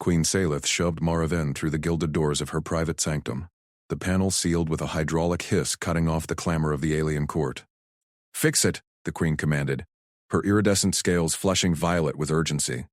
Queen Salith shoved Maraven through the gilded doors of her private sanctum. The panel sealed with a hydraulic hiss, cutting off the clamor of the alien court. "Fix it," the Queen commanded, her iridescent scales flushing violet with urgency.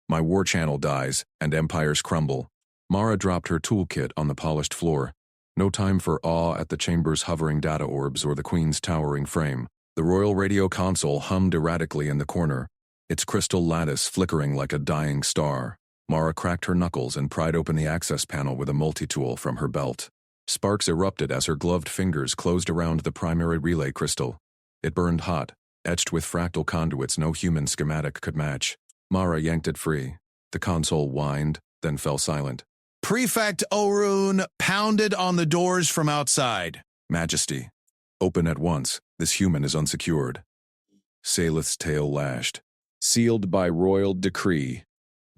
My war channel dies, and empires crumble. Mara dropped her toolkit on the polished floor. No time for awe at the chamber's hovering data orbs or the Queen's towering frame. The royal radio console hummed erratically in the corner, its crystal lattice flickering like a dying star. Mara cracked her knuckles and pried open the access panel with a multi-tool from her belt. Sparks erupted as her gloved fingers closed around the primary relay crystal. It burned hot, etched with fractal conduits no human schematic could match. Mara yanked it free. The console whined, then fell silent. "Prefect Orun pounded on the doors from outside." "Majesty, open at once. This human is unsecured." Salith's tail lashed. "Sealed by royal decree.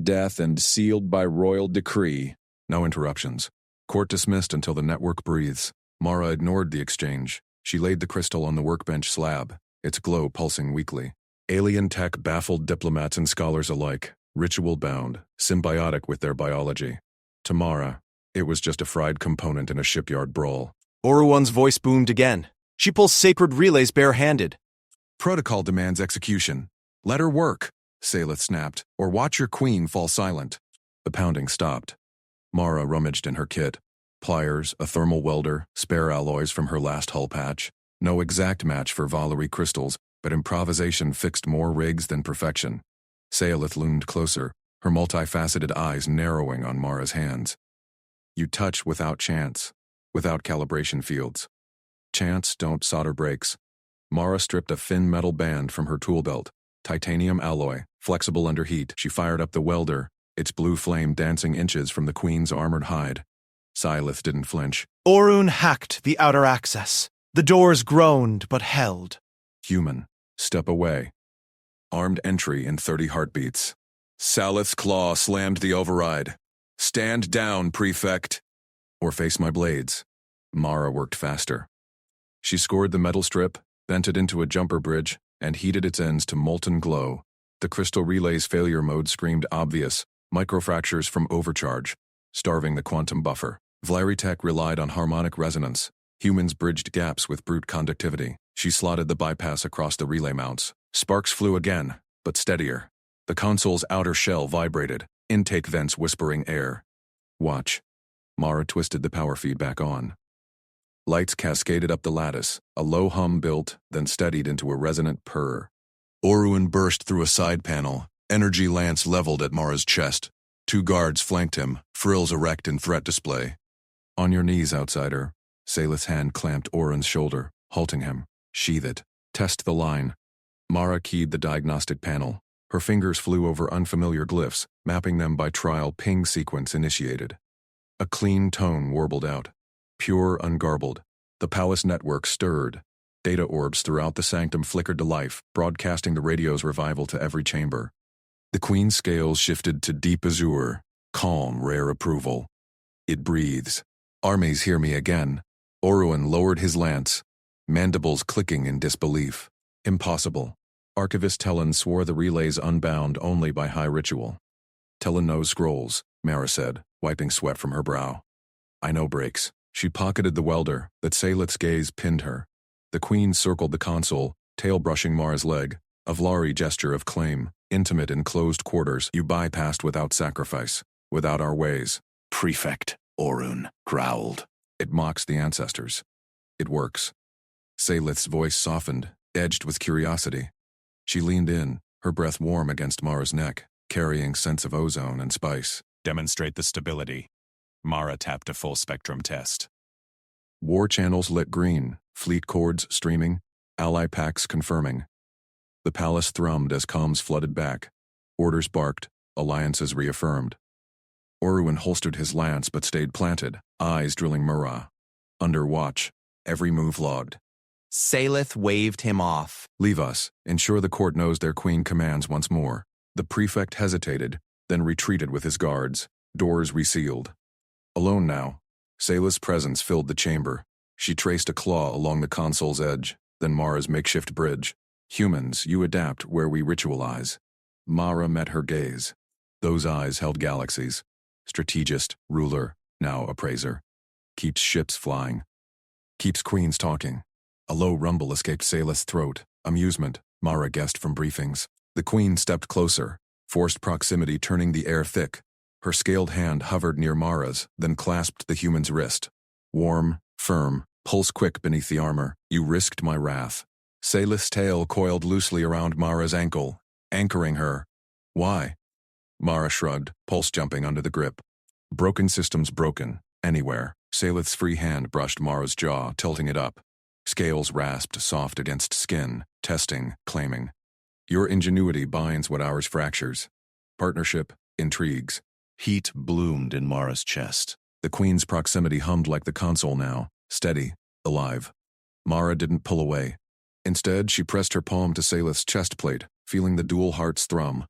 Death and sealed by royal decree." No interruptions. Court dismissed until the network breathes. Mara ignored the exchange. She laid the crystal on the workbench slab, its glow pulsing weakly. Alien tech baffled diplomats and scholars alike, ritual-bound, symbiotic with their biology. To Mara, it was just a fried component in a shipyard brawl. Oruan's voice boomed again. She pulls sacred relays bare-handed. "Protocol demands execution. Let her work," Salith snapped, "or watch your queen fall silent." The pounding stopped. Mara rummaged in her kit. Pliers, a thermal welder, spare alloys from her last hull patch. No exact match for Valerie crystals, but improvisation fixed more rigs than perfection. Salith loomed closer, her multifaceted eyes narrowing on Mara's hands. "You touch without chance, without calibration fields. Chance don't solder brakes." Mara stripped a thin metal band from her tool belt. Titanium alloy, flexible under heat. She fired up the welder, its blue flame dancing inches from the Queen's armored hide. Salith didn't flinch. Orun hacked the outer access. The doors groaned but held. "Human, step away." Armed entry in 30 heartbeats. Salith's claw slammed the override. "Stand down, Prefect." "Or face my blades." Mara worked faster. She scored the metal strip, bent it into a jumper bridge, and heated its ends to molten glow. The crystal relay's failure mode screamed obvious, microfractures from overcharge, starving the quantum buffer. Vlaritech relied on harmonic resonance. Humans bridged gaps with brute conductivity. She slotted the bypass across the relay mounts. Sparks flew again, but steadier. The console's outer shell vibrated, intake vents whispering air. "Watch." Mara twisted the power feed back on. Lights cascaded up the lattice. A low hum built, then steadied into a resonant purr. Orun burst through a side panel, energy lance leveled at Mara's chest. 2 guards flanked him, frills erect in threat display. "On your knees, outsider." Salith's hand clamped Orun's shoulder, halting him. "Sheath it. Test the line." Mara keyed the diagnostic panel. Her fingers flew over unfamiliar glyphs, mapping them by trial ping sequence initiated. A clean tone warbled out. Pure, ungarbled. The palace network stirred. Data orbs throughout the sanctum flickered to life, broadcasting the radio's revival to every chamber. The Queen's scales shifted to deep azure, calm, rare approval. "It breathes. Armies hear me again." Orun lowered his lance, mandibles clicking in disbelief. "Impossible." Archivist Tellen swore the relays unbound only by high ritual. "Tellen knows scrolls," Mara said, wiping sweat from her brow. "I know breaks." She pocketed the welder, that Salith's gaze pinned her. The Queen circled the console, tail brushing Mara's leg, a Vlari gesture of claim, intimate in closed quarters. "You bypassed without sacrifice, without our ways." "Prefect," Orun growled. "It mocks the ancestors. It works." Salith's voice softened, edged with curiosity. She leaned in, her breath warm against Mara's neck, carrying scents of ozone and spice. "Demonstrate the stability." Mara tapped a full-spectrum test. War channels lit green, fleet cords streaming, ally packs confirming. The palace thrummed as comms flooded back. Orders barked, alliances reaffirmed. Orun holstered his lance but stayed planted, eyes drilling Mara. Under watch, every move logged. Salith waved him off. "Leave us. Ensure the court knows their queen commands once more." The prefect hesitated, then retreated with his guards, doors resealed. Alone now, Salith's presence filled the chamber. She traced a claw along the console's edge, then Mara's makeshift bridge. "Humans, you adapt where we ritualize." Mara met her gaze. Those eyes held galaxies. Strategist, ruler, now appraiser. Keeps ships flying. Keeps queens talking. A low rumble escaped Saleth's throat. Amusement, Mara guessed from briefings. The queen stepped closer, forced proximity turning the air thick. Her scaled hand hovered near Mara's, then clasped the human's wrist. Warm, firm, pulse quick beneath the armor. You risked my wrath. Saleth's tail coiled loosely around Mara's ankle, anchoring her. Why? Mara shrugged, pulse jumping under the grip. Broken systems broken, anywhere. Saleth's free hand brushed Mara's jaw, tilting it up. Scales rasped soft against skin, testing, claiming. Your ingenuity binds what ours fractures. Partnership, intrigues. Heat bloomed in Mara's chest. The queen's proximity hummed like the console now, steady, alive. Mara didn't pull away. Instead, she pressed her palm to Saleth's chest plate, feeling the dual hearts thrum.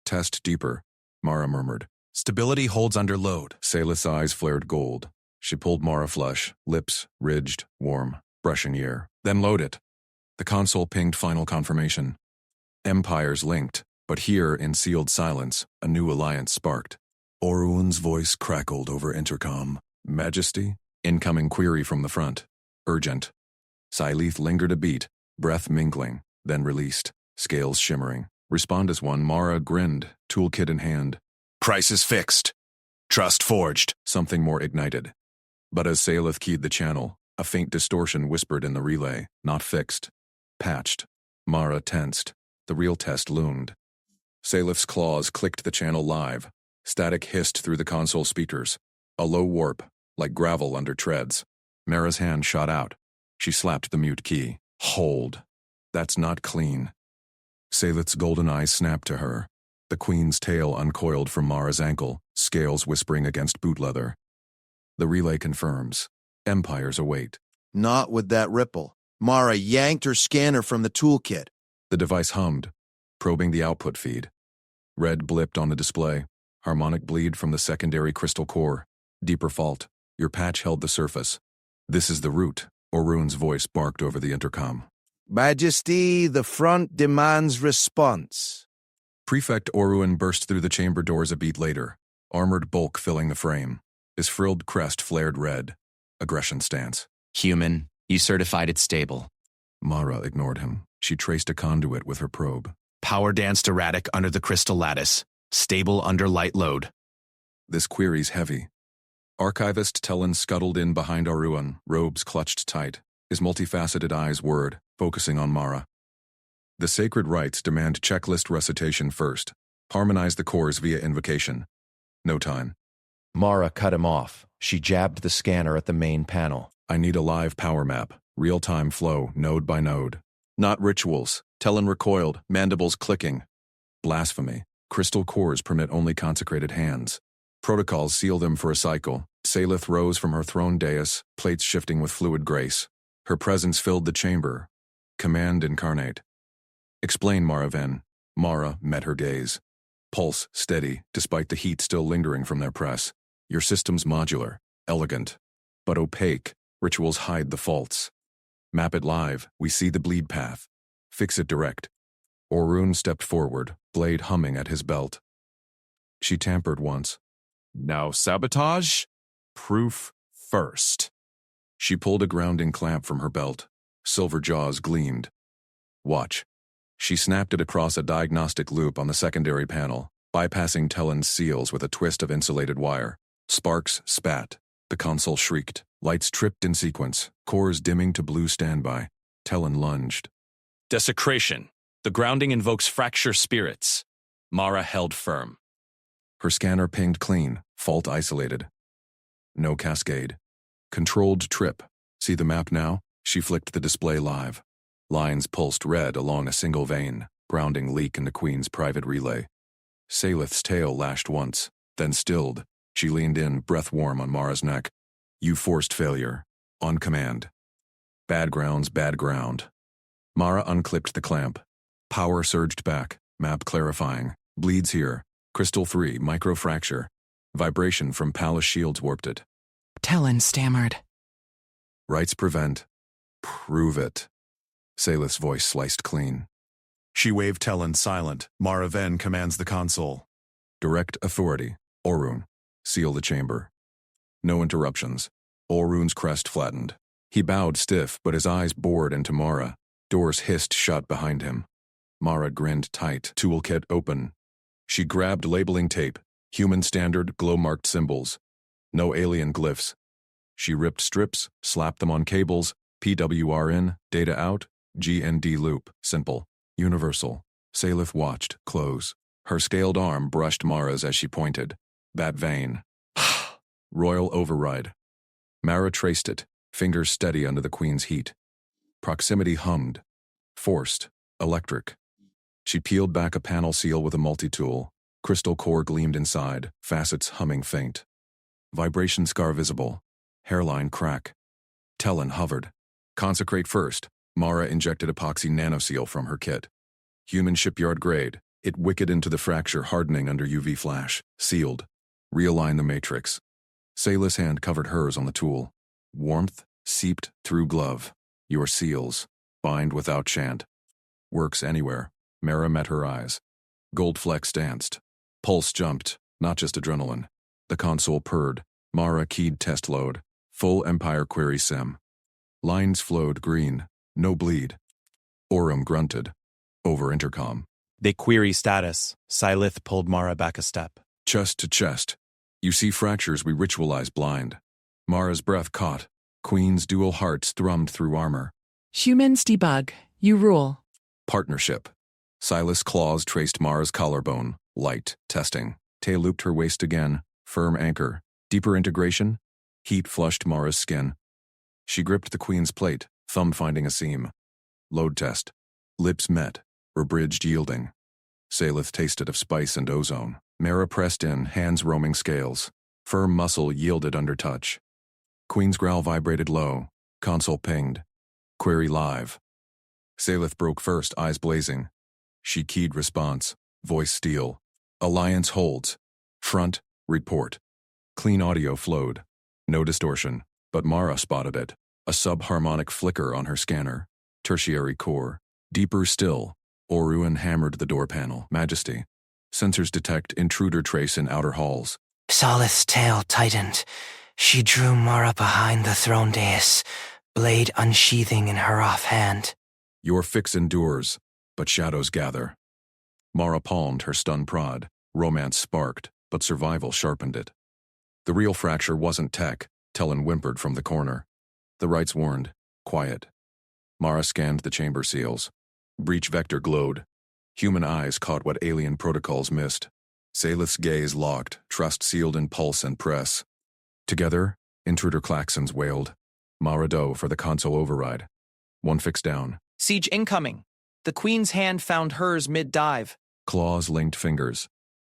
Test deeper, Mara murmured. Stability holds under load. Saleth's eyes flared gold. She pulled Mara flush, lips ridged, warm, brushing ear. Then load it. The console pinged final confirmation. Empires linked, but here, in sealed silence, a new alliance sparked. Orun's voice crackled over intercom. Majesty? Incoming query from the front. Urgent. Syleth lingered a beat, breath mingling, then released, scales shimmering. Respond as one. Mara grinned, toolkit in hand. Price is fixed. Trust forged. Something more ignited. But as Saleth keyed the channel, a faint distortion whispered in the relay. Not fixed. Patched. Mara tensed. The real test loomed. Saleth's claws clicked the channel live. Static hissed through the console speakers. A low warp, like gravel under treads. Mara's hand shot out. She slapped the mute key. Hold. That's not clean. Saleth's golden eyes snapped to her. The queen's tail uncoiled from Mara's ankle, scales whispering against boot leather. The relay confirms. Empires await. Not with that ripple. Mara yanked her scanner from the toolkit. The device hummed, probing the output feed. Red blipped on the display. Harmonic bleed from the secondary crystal core. Deeper fault. Your patch held the surface. This is the route, Orun's voice barked over the intercom. Majesty, the front demands response. Prefect Orun burst through the chamber doors a beat later, armored bulk filling the frame. His frilled crest flared red. Aggression stance. Human, you certified it's stable. Mara ignored him. She traced a conduit with her probe. Power danced erratic under the crystal lattice. Stable under light load. This query's heavy. Archivist Tellen scuttled in behind Orun, robes clutched tight, his multifaceted eyes whirred, focusing on Mara. The sacred rites demand checklist recitation first. Harmonize the cores via invocation. No time. Mara cut him off. She jabbed the scanner at the main panel. I need a live power map, real-time flow, node by node. Not rituals. Tellen recoiled, mandibles clicking. Blasphemy. Crystal cores permit only consecrated hands. Protocols seal them for a cycle. Saleth rose from her throne dais, plates shifting with fluid grace. Her presence filled the chamber. Command incarnate. Explain, Maraven. Mara met her gaze. Pulse steady, despite the heat still lingering from their press. Your system's modular, elegant, but opaque. Rituals hide the faults. Map it live, we see the bleed path. Fix it direct. Orun stepped forward, blade humming at his belt. She tampered once. Now sabotage? Proof first. She pulled a grounding clamp from her belt. Silver jaws gleamed. Watch. She snapped it across a diagnostic loop on the secondary panel, bypassing Tellen's seals with a twist of insulated wire. Sparks spat. The console shrieked. Lights tripped in sequence, cores dimming to blue standby. Tellen lunged. Desecration. The grounding invokes fracture spirits. Mara held firm. Her scanner pinged clean, fault isolated. No cascade. Controlled trip. See the map now? She flicked the display live. Lines pulsed red along a single vein, grounding leak in the Queen's private relay. Saleth's tail lashed once, then stilled. She leaned in, breath warm on Mara's neck. You forced failure. On command. Bad ground's bad ground. Mara unclipped the clamp. Power surged back, map clarifying. Bleeds here. Crystal 3, microfracture. Vibration from palace shields warped it. Tellen stammered. Rights prevent. Prove it. Saleth's voice sliced clean. She waved Tellen silent. Mara Ven commands the console. Direct authority. Orun. Seal the chamber. No interruptions. Orun's crest flattened. He bowed stiff, but his eyes bored into Mara. Doors hissed shut behind him. Mara grinned tight, toolkit open. She grabbed labeling tape, human standard glow-marked symbols. No alien glyphs. She ripped strips, slapped them on cables, PWR in, data out, GND loop, simple, universal. Salith watched, close. Her scaled arm brushed Mara's as she pointed. That vein. Royal override. Mara traced it, fingers steady under the queen's heat. Proximity hummed. Forced. Electric. She peeled back a panel seal with a multi-tool. Crystal core gleamed inside, facets humming faint. Vibration scar visible. Hairline crack. Talon hovered. Consecrate first. Mara injected epoxy nanoseal from her kit. Human shipyard grade. It wicked into the fracture, hardening under UV flash. Sealed. Realign the matrix. Sayla's hand covered hers on the tool. Warmth seeped through glove. Your seals. Bind without chant. Works anywhere. Mara met her eyes. Gold flecks danced. Pulse jumped, not just adrenaline. The console purred. Mara keyed test load. Full Empire query sim. Lines flowed green. No bleed. Orun grunted. Over intercom. They query status. Sylith pulled Mara back a step. Chest to chest. You see fractures we ritualize blind. Mara's breath caught. Queen's dual hearts thrummed through armor. Humans debug. You rule. Partnership. Silas' claws traced Mara's collarbone. Light. Testing. Tay looped her waist again. Firm anchor. Deeper integration. Heat flushed Mara's skin. She gripped the queen's plate, thumb finding a seam. Load test. Lips met. Rebridged yielding. Salith tasted of spice and ozone. Mara pressed in, hands roaming scales. Firm muscle yielded under touch. Queen's growl vibrated low. Console pinged. Query live. Salith broke first, eyes blazing. She keyed response. Voice steel. Alliance holds. Front, report. Clean audio flowed. No distortion, but Mara spotted it. A subharmonic flicker on her scanner. Tertiary core. Deeper still. Orun hammered the door panel. Majesty. Sensors detect intruder trace in outer halls. Solith's tail tightened. She drew Mara behind the throne dais, blade unsheathing in her offhand. Your fix endures, but shadows gather. Mara palmed her stun prod. Romance sparked, but survival sharpened it. The real fracture wasn't tech, Talon whimpered from the corner. The rights warned. Quiet. Mara scanned the chamber seals. Breach vector glowed. Human eyes caught what alien protocols missed. Salith's gaze locked, trust sealed in pulse and press. Together, intruder klaxons wailed. Mara dove for the console override. One fix down. Siege incoming. The Queen's hand found hers mid-dive. Claws linked fingers.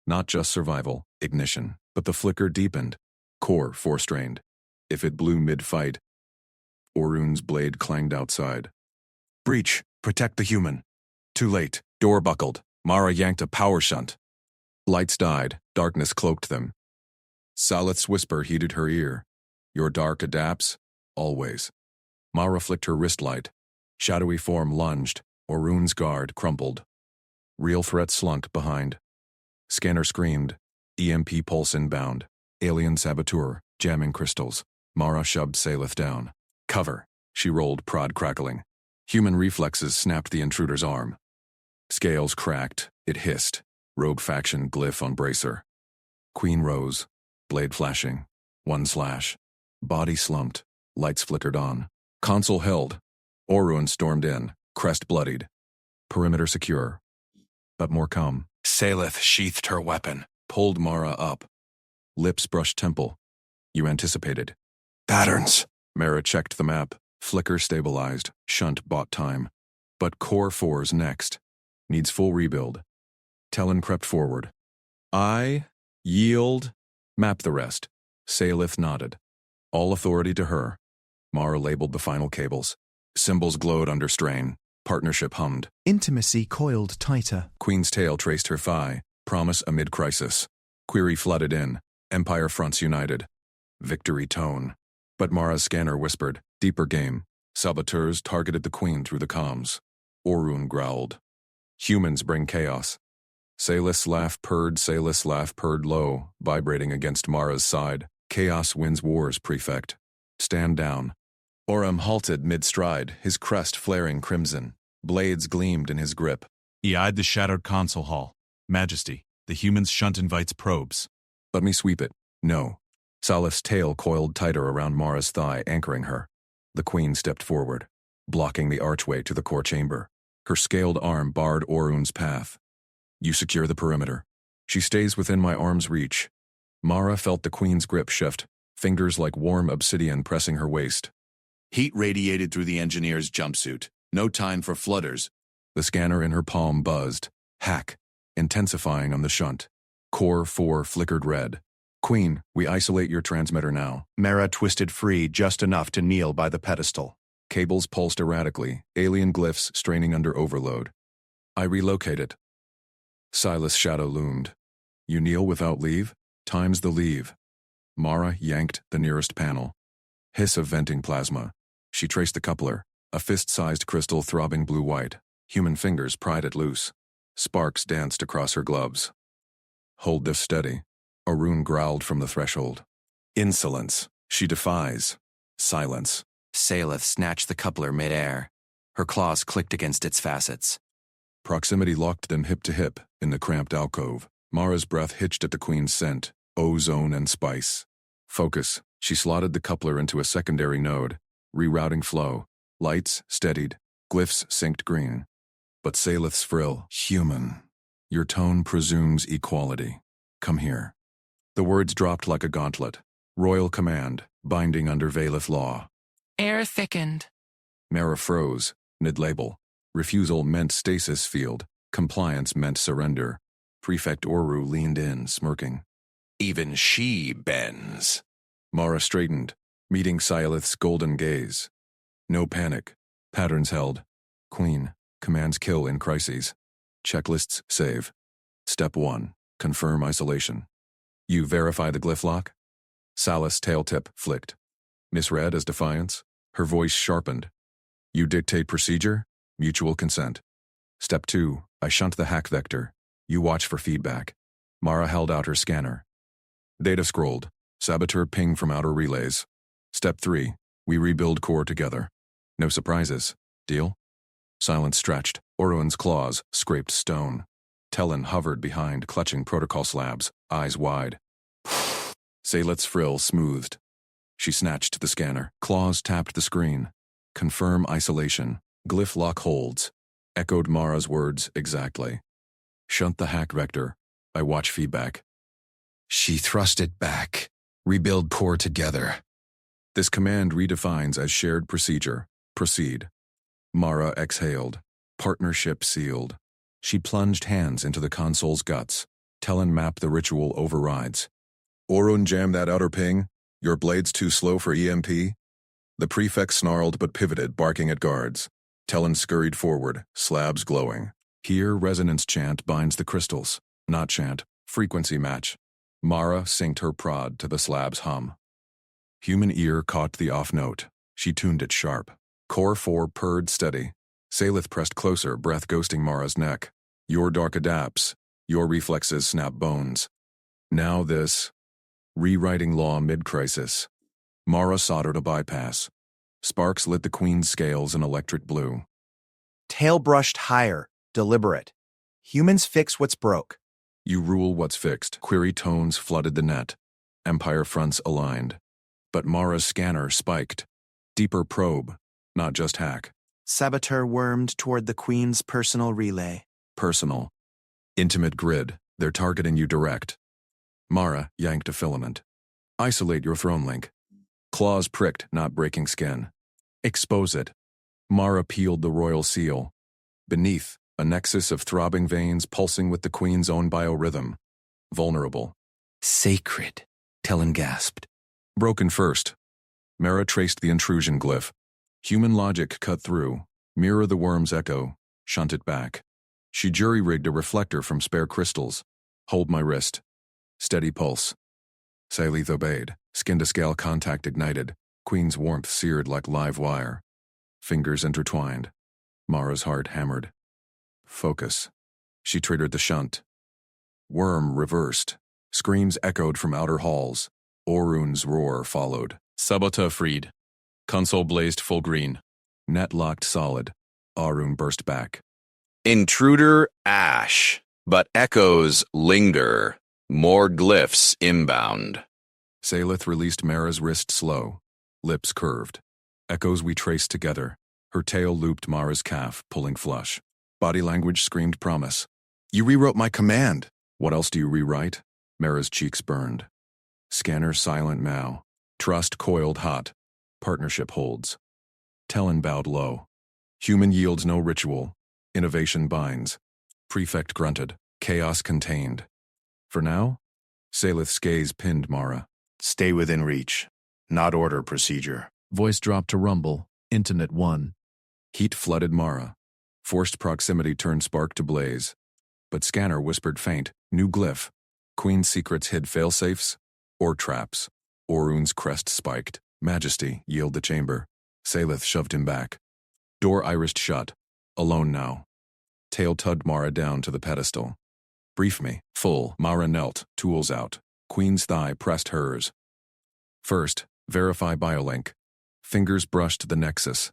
Not just survival, ignition, but the flicker deepened. Core four-strained. If it blew mid-fight, Orun's blade clanged outside. Breach, protect the human. Too late, door buckled. Mara yanked a power shunt. Lights died, darkness cloaked them. Salith's whisper heated her ear. Your dark adapts, always. Mara flicked her wrist light. Shadowy form lunged. Orun's guard crumpled. Real threat slunk behind. Scanner screamed. EMP pulse inbound. Alien saboteur, jamming crystals. Mara shoved Salith down. Cover. She rolled, prod crackling. Human reflexes snapped the intruder's arm. Scales cracked. It hissed. Rogue faction glyph on bracer. Queen rose. Blade flashing. One slash. Body slumped. Lights flickered on. Console held. Orun stormed in. Crest bloodied. Perimeter secure. But more come. Salith sheathed her weapon. Pulled Mara up. Lips brushed temple. You anticipated. Patterns. Mara checked the map. Flicker stabilized. Shunt bought time. But Core 4's next. Needs full rebuild. Talon crept forward. I yield. Map the rest. Salith nodded. All authority to her. Mara labeled the final cables. Symbols glowed under strain. Partnership hummed. Intimacy coiled tighter. Queen's tail traced her thigh. Promise amid crisis. Query flooded in. Empire fronts united. Victory tone. But Mara's scanner whispered. Deeper game. Saboteurs targeted the Queen through the comms. Orun growled. Humans bring chaos. Salus laugh purred low, vibrating against Mara's side. Chaos wins wars, Prefect. Stand down. Orem halted mid-stride, his crest flaring crimson. Blades gleamed in his grip. He eyed the shadowed console hall. Majesty, the human's shunt invites probes. Let me sweep it. No. Salith's tail coiled tighter around Mara's thigh, anchoring her. The queen stepped forward, blocking the archway to the core chamber. Her scaled arm barred Orun's path. You secure the perimeter. She stays within my arm's reach. Mara felt the queen's grip shift, fingers like warm obsidian pressing her waist. Heat radiated through the engineer's jumpsuit. No time for flutters. The scanner in her palm buzzed. Hack. Intensifying on the shunt. Core 4 flickered red. Queen, we isolate your transmitter now. Mara twisted free just enough to kneel by the pedestal. Cables pulsed erratically, alien glyphs straining under overload. I relocated. Silas' shadow loomed. You kneel without leave? Time's the leave. Mara yanked the nearest panel. Hiss of venting plasma. She traced the coupler, a fist-sized crystal throbbing blue-white. Human fingers pried it loose. Sparks danced across her gloves. Hold this steady. Orun growled from the threshold. Insolence. She defies. Silence. Salith snatched the coupler midair. Her claws clicked against its facets. Proximity locked them hip to hip in the cramped alcove. Mara's breath hitched at the queen's scent, ozone and spice. Focus. She slotted the coupler into a secondary node, rerouting flow. Lights steadied, glyphs synced green. But Salith's frill, human. Your tone presumes equality. Come here. The words dropped like a gauntlet. Royal command, binding under Valith law. Air thickened. Mara froze, mid-label. Refusal meant stasis field. Compliance meant surrender. Prefect Oru leaned in, smirking. Even she bends. Mara straightened, meeting Silith's golden gaze. No panic. Patterns held. Queen, commands kill in crises. Checklists save. Step 1, confirm isolation. You verify the glyph lock? Salith's tail tip flicked. Misread as defiance? Her voice sharpened. You dictate procedure? Mutual consent. Step 2, I shunt the hack vector. You watch for feedback. Mara held out her scanner. Data scrolled. Saboteur ping from outer relays. Step 3, we rebuild core together. No surprises. Deal? Silence stretched. Orun's claws scraped stone. Tellin hovered behind, clutching protocol slabs, eyes wide. Salith's frill smoothed. She snatched the scanner. Claws tapped the screen. Confirm isolation. Glyph lock holds. Echoed Mara's words exactly. Shunt the hack vector. I watch feedback. She thrust it back. Rebuild core together. This command redefines as shared procedure. Proceed. Mara exhaled. Partnership sealed. She plunged hands into the console's guts. Tellin mapped the ritual overrides. Orun jammed that outer ping. Your blade's too slow for EMP? The prefect snarled but pivoted, barking at guards. Tellin scurried forward, slabs glowing. Here, resonance chant binds the crystals. Not chant, frequency match. Mara synced her prod to the slab's hum. Human ear caught the off note. She tuned it sharp. Core 4 purred steady. Salith pressed closer, breath ghosting Mara's neck. Your dark adapts. Your reflexes snap bones. Now this. Rewriting law mid-crisis. Mara soldered a bypass. Sparks lit the queen's scales in electric blue. Tail brushed higher, deliberate. Humans fix what's broke. You rule what's fixed. Query tones flooded the net. Empire fronts aligned. But Mara's scanner spiked. Deeper probe, not just hack. Saboteur wormed toward the Queen's personal relay. Personal. Intimate grid. They're targeting you direct. Mara yanked a filament. Isolate your throne link. Claws pricked, not breaking skin. Expose it. Mara peeled the royal seal. Beneath, a nexus of throbbing veins pulsing with the Queen's own biorhythm. Vulnerable. Sacred, Tellin gasped. Broken first. Mara traced the intrusion glyph. Human logic cut through. Mirror the worm's echo. Shunt it back. She jury-rigged a reflector from spare crystals. Hold my wrist. Steady pulse. Salith obeyed. Skin-to-scale contact ignited. Queen's warmth seared like live wire. Fingers intertwined. Mara's heart hammered. Focus. She triggered the shunt. Worm reversed. Screams echoed from outer halls. Orun's roar followed. Sabota freed. Console blazed full green. Net locked solid. Arun burst back. Intruder ash, but echoes linger. More glyphs inbound. Salith released Mara's wrist slow. Lips curved. Echoes we traced together. Her tail looped Mara's calf, pulling flush. Body language screamed promise. You rewrote my command. What else do you rewrite? Mara's cheeks burned. Scanner silent now. Trust coiled hot. Partnership holds. Talon bowed low. Human yields no ritual. Innovation binds. Prefect grunted. Chaos contained. For now? Salith's gaze pinned Mara. Stay within reach. Not order procedure. Voice dropped to rumble. Internet 1. Heat flooded Mara. Forced proximity turned spark to blaze. But Scanner whispered faint. New glyph. Queen's secrets hid failsafes or traps. Orun's crest spiked. Majesty, yield the chamber. Salith shoved him back. Door irised shut. Alone now. Tail tugged Mara down to the pedestal. Brief me. Full. Mara knelt, tools out. Queen's thigh pressed hers. First, verify biolink. Fingers brushed the nexus.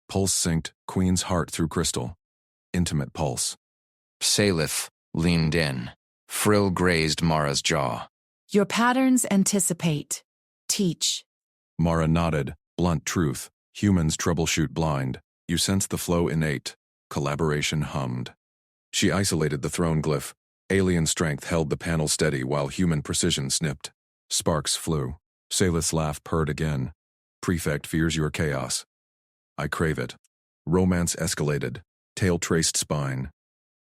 Pulse synced, Queen's heart through crystal. Intimate pulse. Salith leaned in. Frill grazed Mara's jaw. Your patterns anticipate. Teach. Mara nodded. Blunt truth. Humans troubleshoot blind. You sense the flow innate. Collaboration hummed. She isolated the throne glyph. Alien strength held the panel steady while human precision snipped. Sparks flew. Salith's laugh purred again. Prefect fears your chaos. I crave it. Romance escalated. Tail traced spine.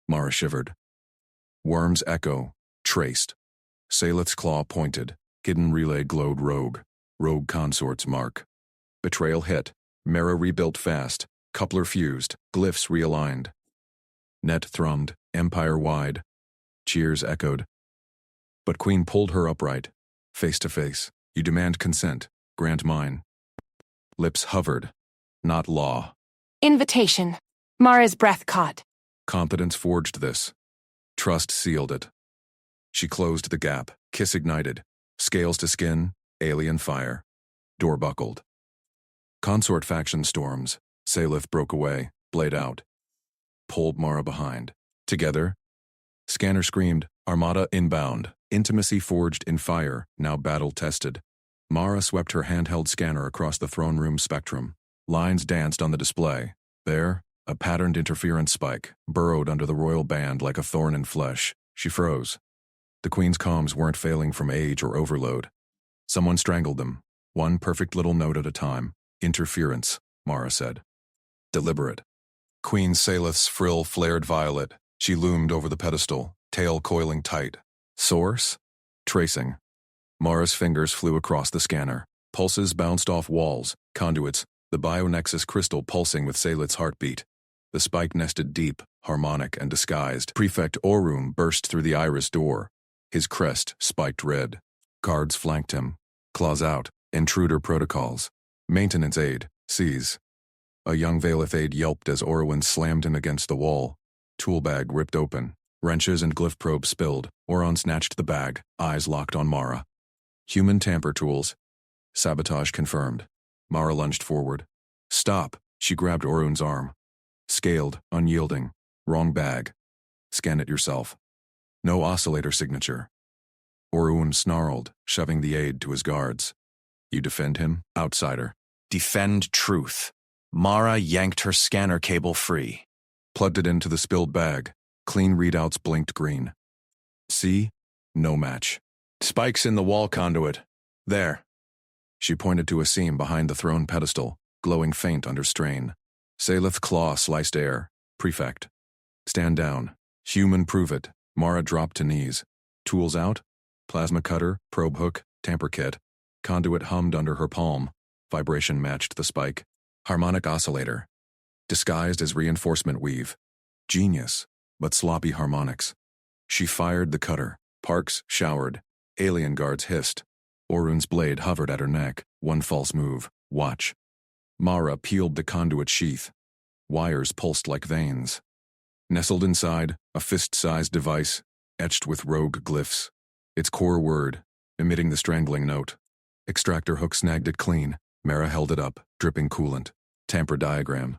Mara shivered. Worms echo. Traced. Salith's claw pointed. Hidden relay glowed rogue. Rogue consort's mark. Betrayal hit. Mara rebuilt fast. Coupler fused. Glyphs realigned. Net thrummed. Empire wide. Cheers echoed. But Queen pulled her upright. Face to face. You demand consent. Grant mine. Lips hovered. Not law. Invitation. Mara's breath caught. Confidence forged this. Trust sealed it. She closed the gap. Kiss ignited. Scales to skin. Alien fire. Door buckled. Consort faction storms. Salith broke away. Blade out. Pulled Mara behind. Together. Scanner screamed. Armada inbound. Intimacy forged in fire. Now battle tested. Mara swept her handheld scanner across the throne room spectrum. Lines danced on the display. There, a patterned interference spike burrowed under the royal band like a thorn in flesh. She froze. The Queen's comms weren't failing from age or overload. Someone strangled them. One perfect little note at a time. Interference, Mara said. Deliberate. Queen Salith's frill flared violet. She loomed over the pedestal, tail coiling tight. Source? Tracing. Mara's fingers flew across the scanner. Pulses bounced off walls, conduits, the bionexus crystal pulsing with Salith's heartbeat. The spike nested deep, harmonic and disguised. Prefect Orun burst through the iris door. His crest spiked red. Guards flanked him. Claws out. Intruder protocols. Maintenance aid. Seize. A young Valith aide yelped as Orun slammed him against the wall. Tool bag ripped open. Wrenches and glyph probes spilled. Orun snatched the bag, eyes locked on Mara. Human tamper tools. Sabotage confirmed. Mara lunged forward. Stop. She grabbed Orun's arm. Scaled, unyielding. Wrong bag. Scan it yourself. No oscillator signature. Orun snarled, shoving the aide to his guards. You defend him, outsider. Defend truth. Mara yanked her scanner cable free. Plugged it into the spilled bag. Clean readouts blinked green. See? No match. Spikes in the wall conduit. There. She pointed to a seam behind the throne pedestal, glowing faint under strain. Salith's claw sliced air. Prefect. Stand down. Human prove it. Mara dropped to knees. Tools out. Plasma cutter, probe hook, tamper kit. Conduit hummed under her palm. Vibration matched the spike. Harmonic oscillator. Disguised as reinforcement weave. Genius, but sloppy harmonics. She fired the cutter. Parks showered. Alien guards hissed. Orun's blade hovered at her neck. One false move. Watch. Mara peeled the conduit sheath. Wires pulsed like veins. Nestled inside, a fist-sized device. etched with rogue glyphs. Its core word, emitting the strangling note. Extractor hook snagged it clean. Mara held it up, dripping coolant. Tamper diagram.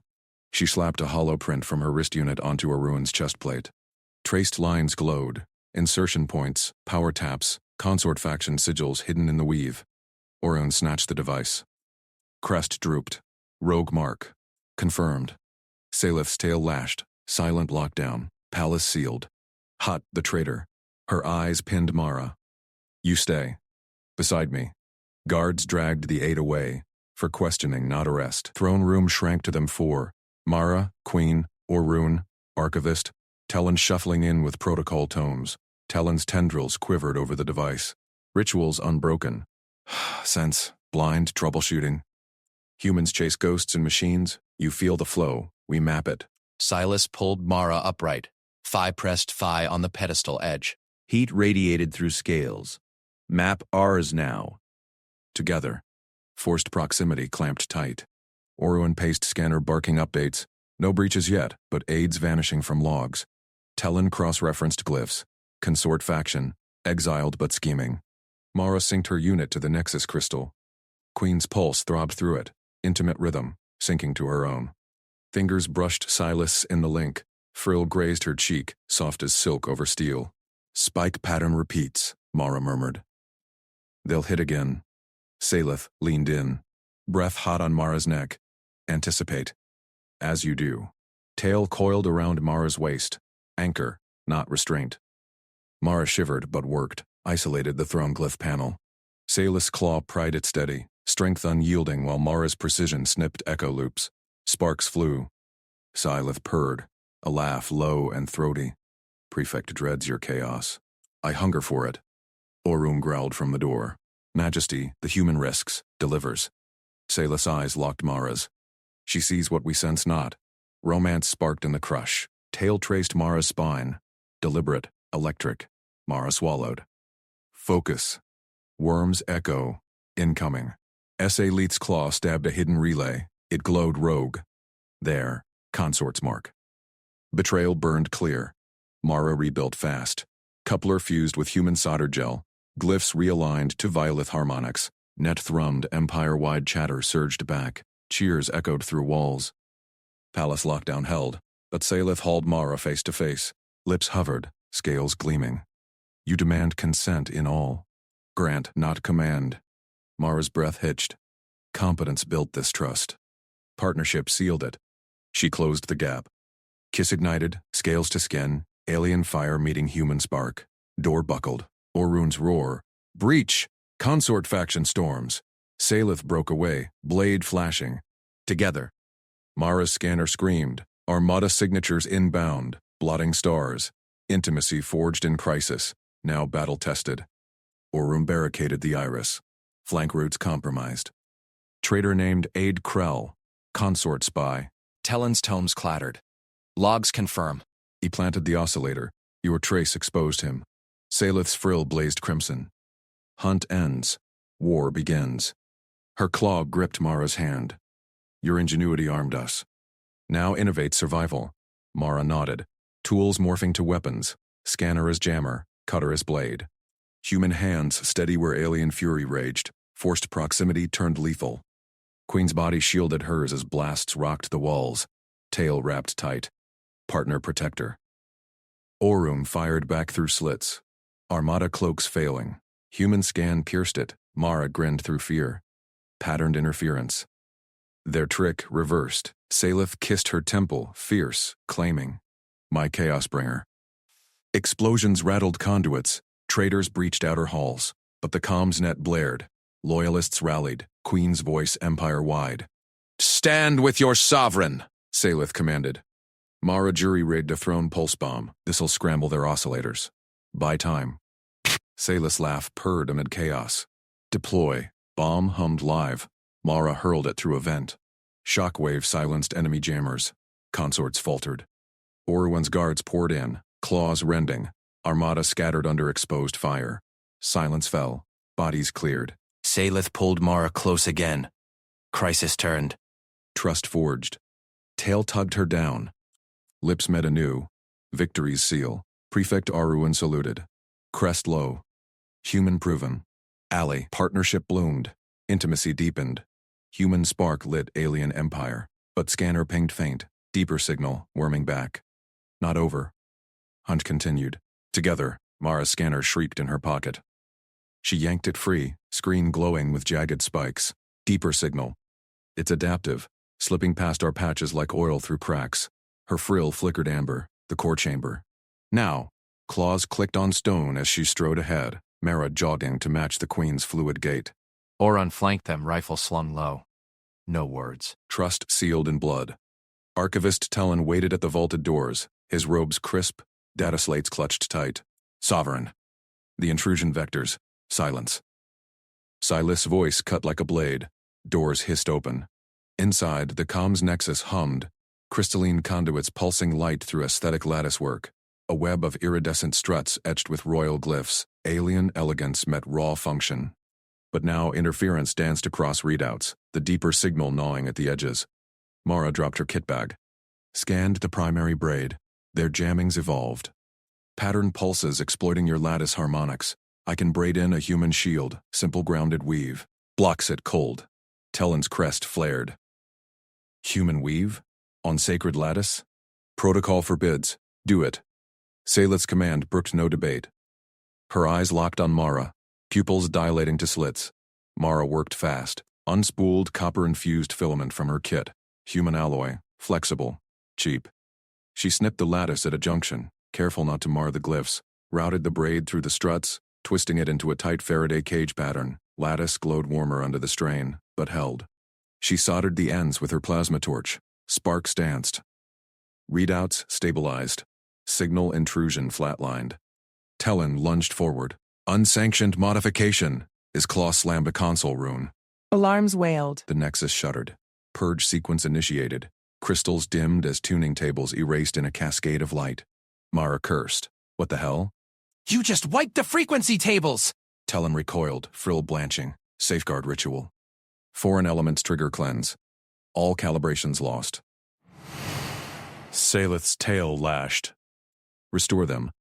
She slapped a hollow print from her wrist unit onto Arun's chest plate. Traced lines glowed. Insertion points, power taps, consort faction sigils hidden in the weave. Arun snatched the device. Crest drooped. Rogue mark. Confirmed. Salith's tail lashed. Silent lockdown. Palace sealed. Hot, the traitor. Her eyes pinned Mara. You stay. Beside me. Guards dragged the 8 away. For questioning, not arrest. Throne room shrank to them 4. Mara, Queen, Arun, Archivist. Talon shuffling in with protocol tomes. Talon's tendrils quivered over the device. Rituals unbroken. Sense, blind, troubleshooting. Humans chase ghosts and machines. You feel the flow. We map it. Silas pulled Mara upright. Phi pressed Phi on the pedestal edge. Heat radiated through scales. Map ours now. Together. Forced proximity clamped tight. Arun paced scanner barking updates. No breaches yet, but aids vanishing from logs. Talon cross-referenced glyphs. Consort faction. Exiled but scheming. Mara synced her unit to the Nexus crystal. Queen's pulse throbbed through it. Intimate rhythm, syncing to her own. Fingers brushed Silas in the link. Frill grazed her cheek, soft as silk over steel. Spike pattern repeats, Mara murmured. They'll hit again. Salith leaned in. Breath hot on Mara's neck. Anticipate. As you do. Tail coiled around Mara's waist. Anchor, not restraint. Mara shivered but worked, isolated the throne glyph panel. Salith's claw pried it steady, strength unyielding while Mara's precision snipped echo loops. Sparks flew. Silith purred, a laugh low and throaty. Prefect dreads your chaos. I hunger for it. Arun growled from the door. Majesty, the human risks, delivers. Salith's eyes locked Mara's. She sees what we sense not. Romance sparked in the crush. Tail traced Mara's spine. Deliberate, electric. Mara swallowed. Focus. Worms echo. Incoming. S.A. Leeth's claw stabbed a hidden relay. It glowed rogue. There. Consort's mark. Betrayal burned clear. Mara rebuilt fast. Coupler fused with human solder gel. Glyphs realigned to Violith harmonics. Net thrummed, empire-wide chatter surged back. Cheers echoed through walls. Palace lockdown held, but Salith hauled Mara face to face. Lips hovered, scales gleaming. You demand consent in all. Grant, not command. Mara's breath hitched. Competence built this trust. Partnership sealed it. She closed the gap. Kiss ignited, scales to skin, alien fire meeting human spark. Door buckled. Arun's roar. Breach! Consort faction storms. Salith broke away, blade flashing. Together. Mara's scanner screamed. Armada signatures inbound, blotting stars. Intimacy forged in crisis, now battle-tested. Arun barricaded the iris. Flank routes compromised. Traitor named Aid Krell. Consort spy. Talon's tomes clattered. Logs confirm. He planted the oscillator. Your trace exposed him. Salith's frill blazed crimson. Hunt ends. War begins. Her claw gripped Mara's hand. Your ingenuity armed us. Now innovate survival. Mara nodded. Tools morphing to weapons. Scanner as jammer, cutter as blade. Human hands steady where alien fury raged. Forced proximity turned lethal. Queen's body shielded hers as blasts rocked the walls. Tail wrapped tight. Partner protector. Arun fired back through slits. Armada cloaks failing. Human scan pierced it. Mara grinned through fear. Patterned interference. Their trick reversed. Salith kissed her temple, fierce, claiming. My Chaosbringer. Explosions rattled conduits. Traitors breached outer halls. But the comms net blared. Loyalists rallied. Queen's voice empire-wide. Stand with your sovereign, Salith commanded. Mara jury-rigged a throne pulse bomb. This'll scramble their oscillators. Buy time. Salith's laugh purred amid chaos. Deploy. Bomb hummed live. Mara hurled it through a vent. Shockwave silenced enemy jammers. Consorts faltered. Orwen's guards poured in, claws rending. Armada scattered under exposed fire. Silence fell. Bodies cleared. Salith pulled Mara close again. Crisis turned. Trust forged. Tail tugged her down. Lips met anew. Victory's seal. Prefect Aruan saluted. Crest low. Human proven. Ally. Partnership bloomed. Intimacy deepened. Human spark lit alien empire. But scanner pinged faint. Deeper signal, worming back. Not over. Hunt continued. Together, Mara's scanner shrieked in her pocket. She yanked it free, screen glowing with jagged spikes. Deeper signal. It's adaptive, slipping past our patches like oil through cracks. Her frill flickered amber, the core chamber. Now, claws clicked on stone as she strode ahead, Mara jogging to match the Queen's fluid gait. Oran flanked them, rifle slung low. No words. Trust sealed in blood. Archivist Tellin waited at the vaulted doors, his robes crisp, data slates clutched tight. Sovereign. The intrusion vectors. Silence. Silas' voice cut like a blade. Doors hissed open. Inside, the comms nexus hummed, crystalline conduits pulsing light through aesthetic latticework. A web of iridescent struts etched with royal glyphs. Alien elegance met raw function. But now interference danced across readouts, the deeper signal gnawing at the edges. Mara dropped her kit bag. Scanned the primary braid. Their jammings evolved. Pattern pulses exploiting your lattice harmonics. I can braid in a human shield, simple grounded weave. Blocks it cold. Tellin's crest flared. Human weave? On sacred lattice? Protocol forbids. Do it. Salith's command brooked no debate. Her eyes locked on Mara, pupils dilating to slits. Mara worked fast, unspooled copper-infused filament from her kit. Human alloy, flexible, cheap. She snipped the lattice at a junction, careful not to mar the glyphs, routed the braid through the struts, twisting it into a tight Faraday cage pattern. Lattice glowed warmer under the strain, but held. She soldered the ends with her plasma torch. Sparks danced. Readouts stabilized. Signal intrusion flatlined. Tellin lunged forward. Unsanctioned modification. His claw slammed a console rune. Alarms wailed. The nexus shuddered. Purge sequence initiated. Crystals dimmed as tuning tables erased in a cascade of light. Mara cursed. What the hell? You just wiped the frequency tables! Tellin recoiled, frill blanching. Safeguard ritual. Foreign elements trigger cleanse. All calibrations lost. Salith's tail lashed. Restore them.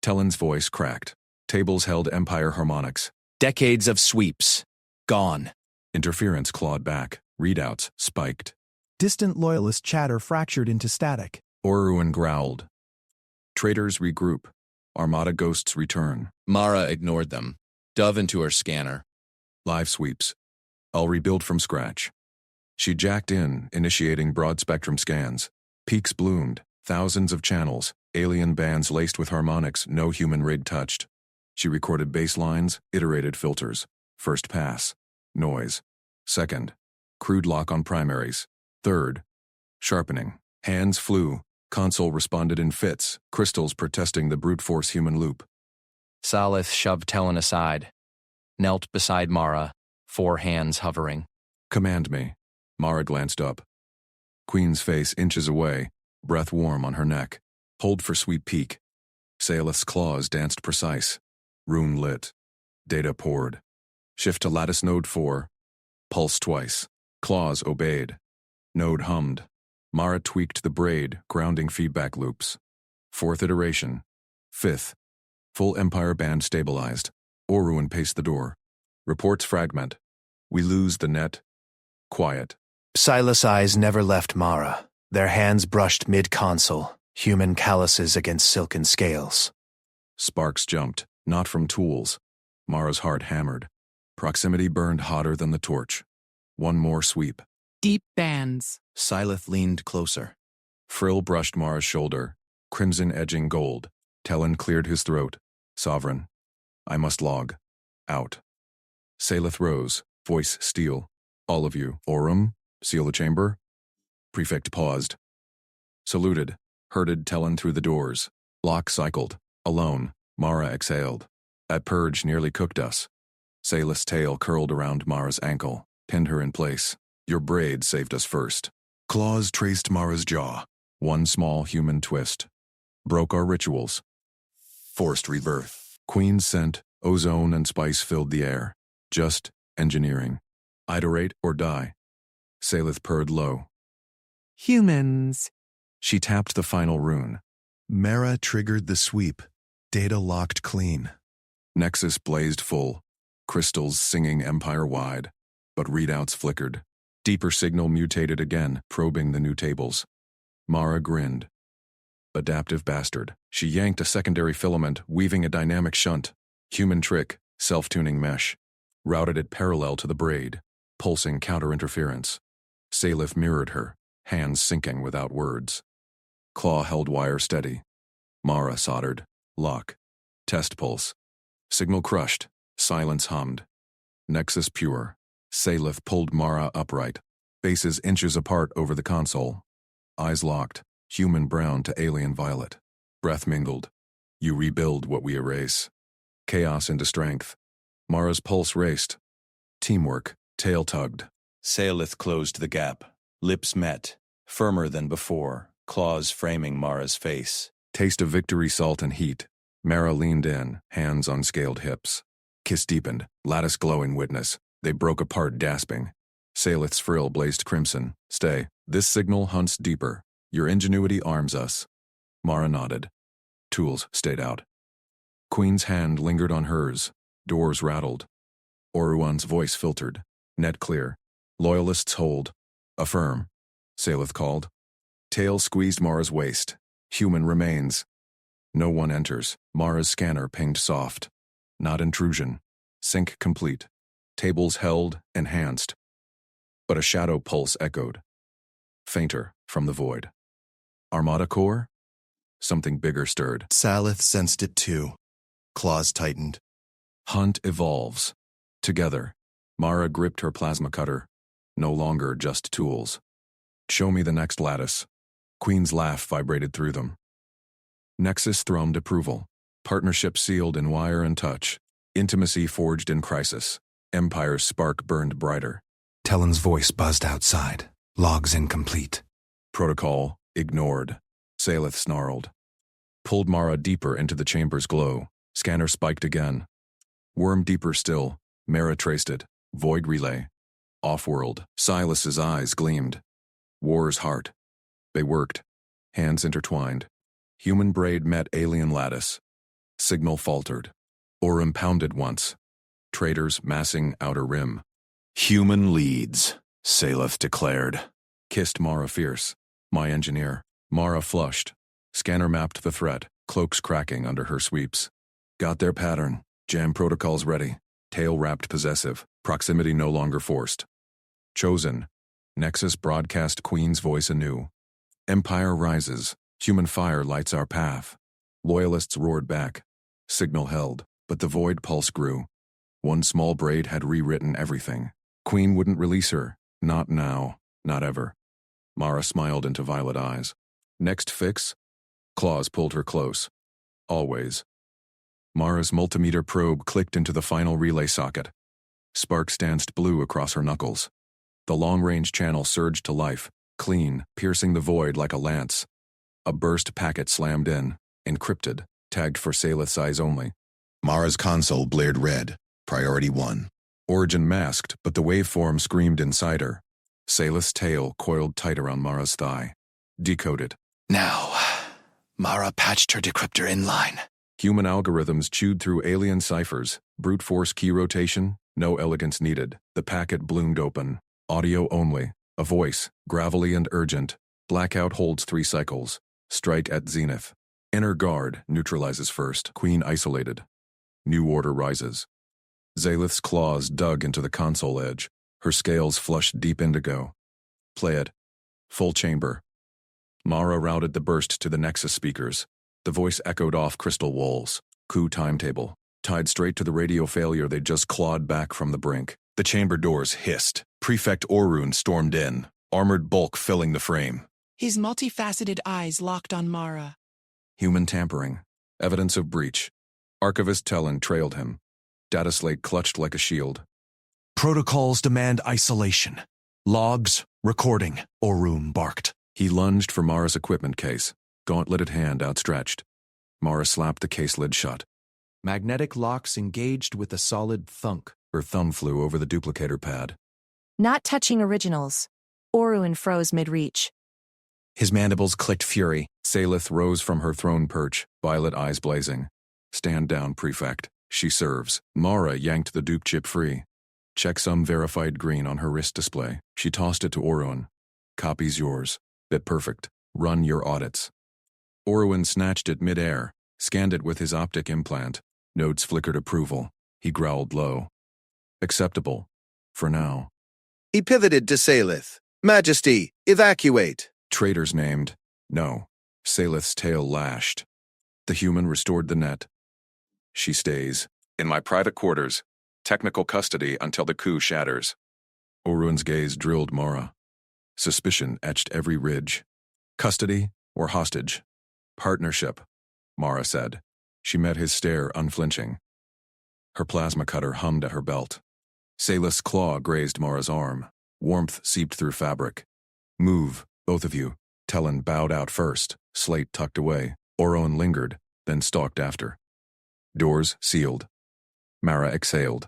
Tellin's voice cracked. Tables held empire harmonics. Decades of sweeps. Gone. Interference clawed back. Readouts spiked. Distant loyalist chatter fractured into static. Oruan growled. Traitors regroup. Armada ghosts return. Mara ignored them. Dove into her scanner. Live sweeps. I'll rebuild from scratch. She jacked in, initiating broad-spectrum scans. Peaks bloomed. Thousands of channels. Alien bands laced with harmonics no human rig touched. She recorded baselines, iterated filters. First pass. Noise. Second. Crude lock on primaries. Third. Sharpening. Hands flew. Console responded in fits, crystals protesting the brute force human loop. Salith shoved Tellin aside. Knelt beside Mara, 4 hands hovering. Command me. Mara glanced up. Queen's face inches away, breath warm on her neck. Hold for sweet peak. Salith's claws danced precise. Rune lit. Data poured. Shift to lattice node 4. Pulse twice. Claws obeyed. Node hummed. Mara tweaked the braid, grounding feedback loops. 4th iteration. 5th. Full Empire band stabilized. Oruan paced the door. Reports fragment. We lose the net. Quiet. Silas' eyes never left Mara. Their hands brushed mid-console, human calluses against silken scales. Sparks jumped, not from tools. Mara's heart hammered. Proximity burned hotter than the torch. One more sweep. Deep bands. Silith leaned closer. Frill brushed Mara's shoulder, crimson edging gold. Tellin cleared his throat. Sovereign. I must log. Out. Salith rose, voice steel. All of you. Aurum? Seal the chamber? Prefect paused. Saluted. Herded Tellin through the doors. Lock cycled. Alone. Mara exhaled. That purge nearly cooked us. Salith's tail curled around Mara's ankle, pinned her in place. Your braid saved us first. Claws traced Mara's jaw. One small human twist. Broke our rituals. Forced rebirth. Queen's scent, ozone and spice filled the air. Just engineering. Iterate or die. Salith purred low. Humans. She tapped the final rune. Mara triggered the sweep. Data locked clean. Nexus blazed full, crystals singing empire-wide, but readouts flickered. Deeper signal mutated again, probing the new tables. Mara grinned. Adaptive bastard. She yanked a secondary filament, weaving a dynamic shunt. Human trick, self-tuning mesh. Routed it parallel to the braid, pulsing counter-interference. Salith mirrored her, hands syncing without words. Claw held wire steady. Mara soldered. Lock. Test pulse. Signal crushed. Silence hummed. Nexus pure. Salith pulled Mara upright. Faces inches apart over the console. Eyes locked. Human brown to alien violet. Breath mingled. You rebuild what we erase. Chaos into strength. Mara's pulse raced. Teamwork. Tail tugged. Salith closed the gap. Lips met. Firmer than before. Claws framing Mara's face. Taste of victory, salt and heat. Mara leaned in, hands on scaled hips. Kiss deepened, lattice glowing witness. They broke apart, gasping. Salith's frill blazed crimson. Stay. This signal hunts deeper. Your ingenuity arms us. Mara nodded. Tools stayed out. Queen's hand lingered on hers. Doors rattled. Oruan's voice filtered. Net clear. Loyalists hold. Affirm. Salith called. Tail squeezed Mara's waist. Human remains. No one enters. Mara's scanner pinged soft. Not intrusion. Sync complete. Tables held, enhanced. But a shadow pulse echoed. Fainter, from the void. Armada core? Something bigger stirred. Salith sensed it too. Claws tightened. Hunt evolves. Together. Mara gripped her plasma cutter. No longer just tools. Show me the next lattice. Queen's laugh vibrated through them. Nexus thrummed approval. Partnership sealed in wire and touch. Intimacy forged in crisis. Empire's spark burned brighter. Tellen's voice buzzed outside. Logs incomplete. Protocol ignored. Salith snarled. Pulled Mara deeper into the chamber's glow. Scanner spiked again. Worm deeper still. Mara traced it. Void relay. Off-world. Silas's eyes gleamed. War's heart. They worked. Hands intertwined. Human braid met alien lattice. Signal faltered. Aurum pounded once. Traitors massing outer rim. Human leads, Salith declared. Kissed Mara fierce. My engineer. Mara flushed. Scanner mapped the threat, cloaks cracking under her sweeps. Got their pattern. Jam protocols ready. Tail wrapped possessive. Proximity no longer forced. Chosen. Nexus broadcast Queen's voice anew. Empire rises. Human fire lights our path. Loyalists roared back. Signal held, but the void pulse grew. One small braid had rewritten everything. Queen wouldn't release her. Not now. Not ever. Mara smiled into violet eyes. Next fix? Claws pulled her close. Always. Mara's multimeter probe clicked into the final relay socket. Sparks danced blue across her knuckles. The long-range channel surged to life, clean, piercing the void like a lance. A burst packet slammed in, encrypted, tagged for Salith's eyes only. Mara's console blared red. Priority 1. Origin masked, but the waveform screamed inside her. Salith's tail coiled tight around Mara's thigh. Decoded. Now, Mara patched her decryptor inline. Human algorithms chewed through alien ciphers. Brute force key rotation, no elegance needed. The packet bloomed open. Audio only. A voice, gravelly and urgent. Blackout holds 3 cycles. Strike at zenith. Inner guard neutralizes first. Queen isolated. New order rises. Salith's claws dug into the console edge. Her scales flushed deep indigo. Play it. Full chamber. Mara routed the burst to the Nexus speakers. The voice echoed off crystal walls. Coup timetable. Tied straight to the radio failure they'd just clawed back from the brink. The chamber doors hissed. Prefect Orun stormed in. Armored bulk filling the frame. His multifaceted eyes locked on Mara. Human tampering. Evidence of breach. Archivist Tellen trailed him. Data slate clutched like a shield. Protocols demand isolation. Logs, recording, Orun barked. He lunged for Mara's equipment case, gauntleted hand outstretched. Mara slapped the case lid shut. Magnetic locks engaged with a solid thunk. Her thumb flew over the duplicator pad. Not touching originals. Orun froze mid-reach. His mandibles clicked fury. Salith rose from her throne perch, violet eyes blazing. Stand down, Prefect. She serves. Mara yanked the dupe chip free. Checksum verified green on her wrist display. She tossed it to Oruin. Copy's yours. Bit perfect. Run your audits. Oruin snatched it mid-air, scanned it with his optic implant. Nodes flickered approval. He growled low. Acceptable. For now. He pivoted to Salith. Majesty, evacuate. Traitors named. No. Salith's tail lashed. The human restored the net. She stays. In my private quarters. Technical custody until the coup shatters. Oruin's gaze drilled Mara. Suspicion etched every ridge. Custody or hostage? Partnership, Mara said. She met his stare unflinching. Her plasma cutter hummed at her belt. Salith's claw grazed Mara's arm. Warmth seeped through fabric. Move, both of you. Tellen bowed out first, slate tucked away. Oruin lingered, then stalked after. Doors sealed. Mara exhaled.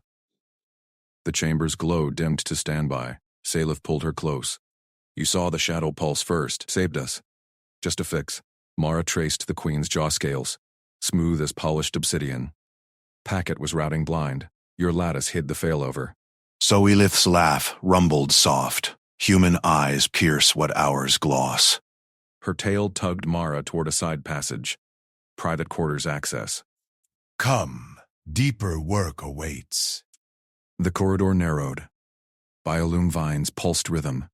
The chamber's glow dimmed to standby. Salith pulled her close. You saw the shadow pulse first. Saved us. Just a fix. Mara traced the queen's jaw scales. Smooth as polished obsidian. Packet was routing blind. Your lattice hid the failover. Soelith's laugh rumbled soft. Human eyes pierce what ours gloss. Her tail tugged Mara toward a side passage. Private quarters access. Come, deeper work awaits. The corridor narrowed. Biolume vines pulsed rhythm.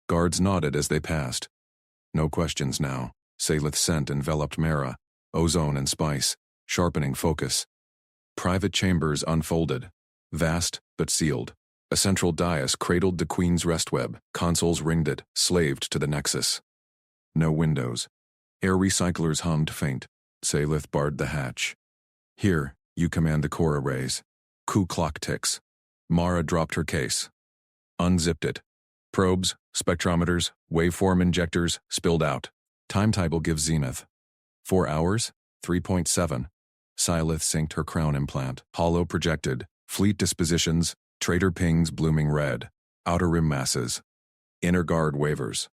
Guards nodded as they passed. No questions now. Salith's scent enveloped Mara, ozone and spice, sharpening focus. Private chambers unfolded, vast but sealed. A central dais cradled the queen's rest web. Consoles ringed it, slaved to the nexus. No windows. Air recyclers hummed faint. Salith barred the hatch. Here, you command the core arrays. Coup clock ticks. Mara dropped her case. Unzipped it. Probes, spectrometers, waveform injectors spilled out. Timetable gives zenith. 4 hours? 3.7. Salith synced her crown implant. Hollow projected. Fleet dispositions. Traitor pings blooming red. Outer rim masses. Inner guard wavers.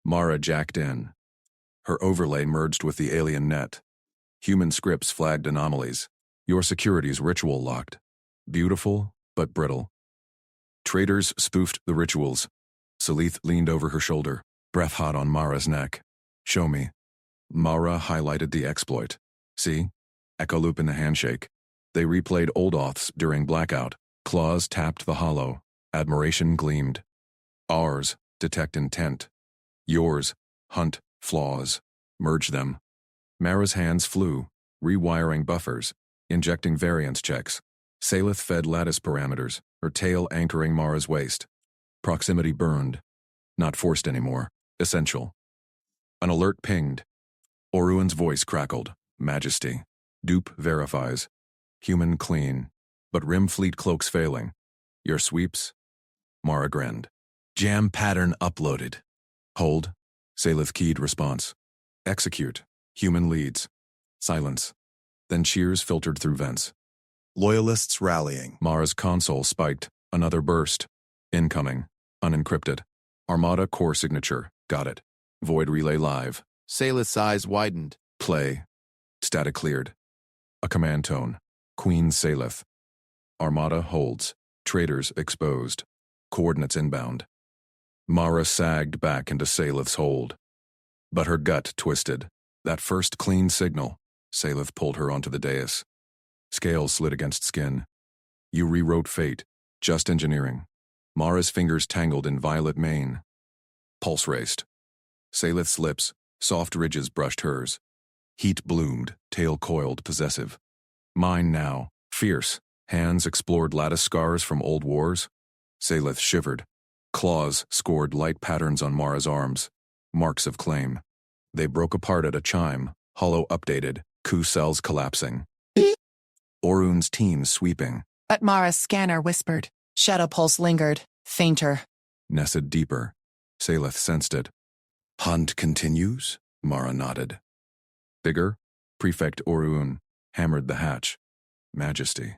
Mara jacked in. Her overlay merged with the alien net. Human scripts flagged anomalies. Your security's ritual locked. Beautiful, but brittle. Traitors spoofed the rituals. Salith leaned over her shoulder, breath hot on Mara's neck. Show me. Mara highlighted the exploit. See? Echo loop in the handshake. They replayed old auths during blackout. Claws tapped the hollow. Admiration gleamed. Ours, detect intent. Yours, hunt flaws. Merge them. Mara's hands flew, rewiring buffers, injecting variance checks. Salith fed lattice parameters, her tail anchoring Mara's waist. Proximity burned. Not forced anymore. Essential. An alert pinged. Oruin's voice crackled. Majesty. Dupe verifies. Human clean. But rim fleet cloaks failing. Your sweeps? Mara grinned. Jam pattern uploaded. Hold. Salith keyed response. Execute. Human leads. Silence. Then cheers filtered through vents. Loyalists rallying. Mara's console spiked. Another burst. Incoming. Unencrypted. Armada core signature. Got it. Void relay live. Salith's eyes widened. Play. Static cleared. A command tone. Queen Salith. Armada holds. Traitors exposed. Coordinates inbound. Mara sagged back into Salith's hold. But her gut twisted. That first clean signal. Salith pulled her onto the dais. Scales slid against skin. You rewrote fate. Just engineering. Mara's fingers tangled in violet mane. Pulse raced. Salith's lips, soft ridges brushed hers. Heat bloomed, tail coiled, possessive. Mine now, fierce. Hands explored lattice scars from old wars. Salith shivered. Claws scored light patterns on Mara's arms. Marks of claim. They broke apart at a chime, hollow updated, coup cells collapsing. Oruin's team sweeping. But Mara's scanner whispered. Shadow pulse lingered, fainter. Nested deeper. Salith sensed it. Hunt continues? Mara nodded. Bigger? Prefect Oruin hammered the hatch. Majesty.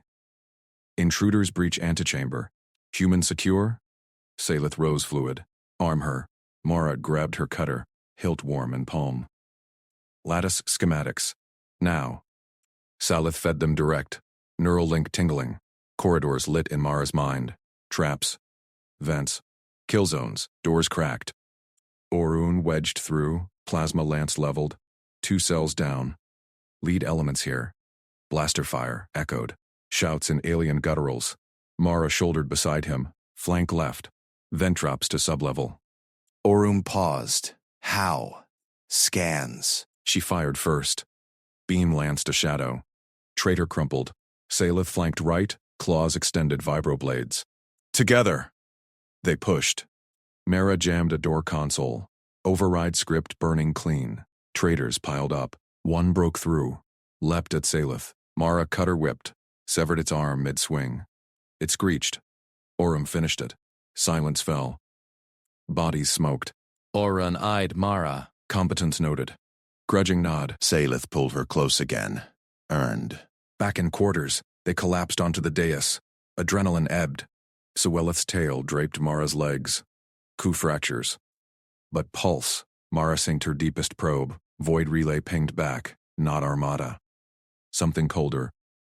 Intruders breach antechamber. Human secure? Salith rose fluid. Arm her. Mara grabbed her cutter, hilt warm and palm. Lattice schematics. Now. Salith fed them direct, neural link tingling, corridors lit in Mara's mind, traps, vents, kill zones, doors cracked. Orun wedged through, plasma lance leveled, 2 cells down. Lead elements here. Blaster fire echoed, shouts in alien gutturals. Mara shouldered beside him, flank left, vent drops to sublevel. Orun paused. How? Scans. She fired first. Beam lanced a shadow. Traitor crumpled. Salith flanked right, claws extended vibroblades. Together! They pushed. Mara jammed a door console. Override script burning clean. Traitors piled up. One broke through. Leapt at Salith. Mara cut her whipped. Severed its arm mid-swing. It screeched. Orun finished it. Silence fell. Bodies smoked. Orun eyed Mara. Competence noted. Grudging nod. Salith pulled her close again. Earned. Back in quarters, they collapsed onto the dais. Adrenaline ebbed. Suellith's tail draped Mara's legs. Coup fractures. But pulse. Mara synced her deepest probe. Void relay pinged back. Not Armada. Something colder.